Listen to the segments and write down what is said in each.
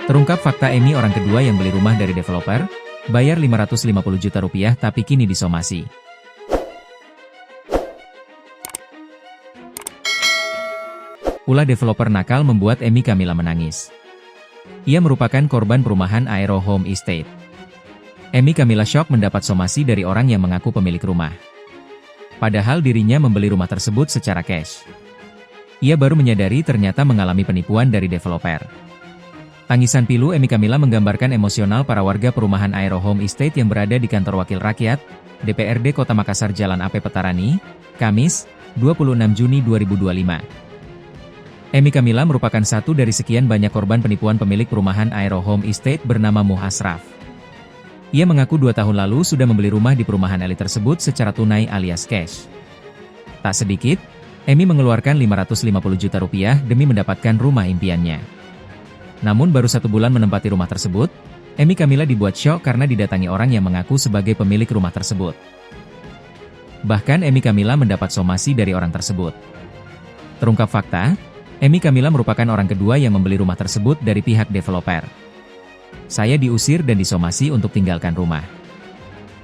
Terungkap fakta Emi orang kedua yang beli rumah dari developer, bayar 550 juta rupiah tapi kini disomasi. Ulah developer nakal membuat Emi Kamila menangis. Ia merupakan korban perumahan Aero Home Estate. Emi Kamila syok mendapat somasi dari orang yang mengaku pemilik rumah. Padahal dirinya membeli rumah tersebut secara cash. Ia baru menyadari ternyata mengalami penipuan dari developer. Tangisan pilu Emi Kamila menggambarkan emosional para warga perumahan Aero Home Estate yang berada di kantor Wakil Rakyat, DPRD Kota Makassar Jalan AP Petarani, Kamis, 26 Juni 2025. Emi Kamila merupakan satu dari sekian banyak korban penipuan pemilik perumahan Aero Home Estate bernama Muh Ashraf. Ia mengaku 2 tahun lalu sudah membeli rumah di perumahan elit tersebut secara tunai alias cash. Tak sedikit, Emi mengeluarkan 550 juta rupiah demi mendapatkan rumah impiannya. Namun baru 1 bulan menempati rumah tersebut, Emi Kamila dibuat syok karena didatangi orang yang mengaku sebagai pemilik rumah tersebut. Bahkan Emi Kamila mendapat somasi dari orang tersebut. Terungkap fakta, Emi Kamila merupakan orang kedua yang membeli rumah tersebut dari pihak developer. Saya diusir dan disomasi untuk tinggalkan rumah.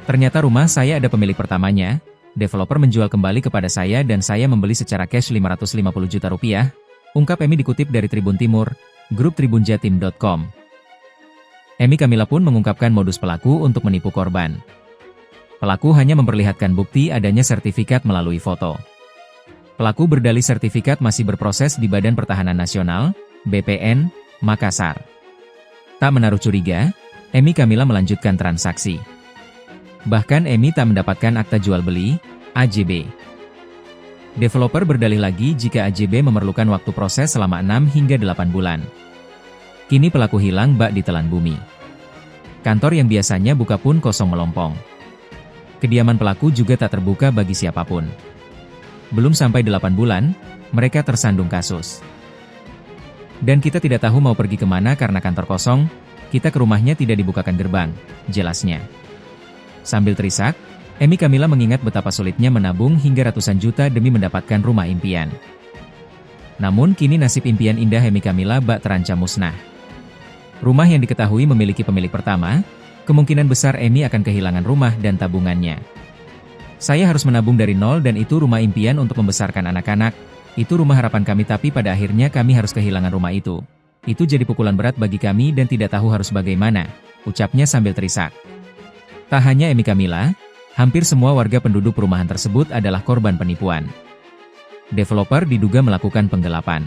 Ternyata rumah saya ada pemilik pertamanya, developer menjual kembali kepada saya dan saya membeli secara cash 550 juta rupiah, ungkap Emi dikutip dari Tribun Timur, grup tribunjatim.com. Emi Kamila pun mengungkapkan modus pelaku untuk menipu korban. Pelaku hanya memperlihatkan bukti adanya sertifikat melalui foto. Pelaku berdalih sertifikat masih berproses di Badan Pertahanan Nasional, BPN, Makassar. Tak menaruh curiga, Emi Kamila melanjutkan transaksi. Bahkan Emi tak mendapatkan akta jual beli, AJB. Developer berdalih lagi jika AJB memerlukan waktu proses selama 6 hingga 8 bulan. Kini pelaku hilang bak ditelan bumi. Kantor yang biasanya buka pun kosong melompong. Kediaman pelaku juga tak terbuka bagi siapapun. Belum sampai 8 bulan, mereka tersandung kasus. Dan kita tidak tahu mau pergi kemana karena kantor kosong, kita ke rumahnya tidak dibukakan gerbang, jelasnya. Sambil terisak, Emi Kamila mengingat betapa sulitnya menabung hingga ratusan juta demi mendapatkan rumah impian. Namun kini nasib impian indah Emi Kamila bak terancam musnah. Rumah yang diketahui memiliki pemilik pertama, kemungkinan besar Emi akan kehilangan rumah dan tabungannya. Saya harus menabung dari nol dan itu rumah impian untuk membesarkan anak-anak, itu rumah harapan kami tapi pada akhirnya kami harus kehilangan rumah itu. Itu jadi pukulan berat bagi kami dan tidak tahu harus bagaimana, ucapnya sambil terisak. Tak hanya Emi Kamila, hampir semua warga penduduk perumahan tersebut adalah korban penipuan. Developer diduga melakukan penggelapan.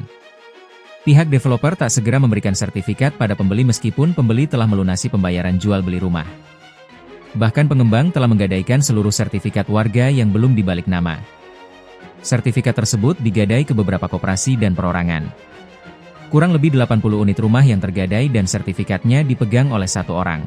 Pihak developer tak segera memberikan sertifikat pada pembeli meskipun pembeli telah melunasi pembayaran jual beli rumah. Bahkan pengembang telah menggadaikan seluruh sertifikat warga yang belum dibalik nama. Sertifikat tersebut digadai ke beberapa koperasi dan perorangan. Kurang lebih 80 unit rumah yang tergadai dan sertifikatnya dipegang oleh 1 orang.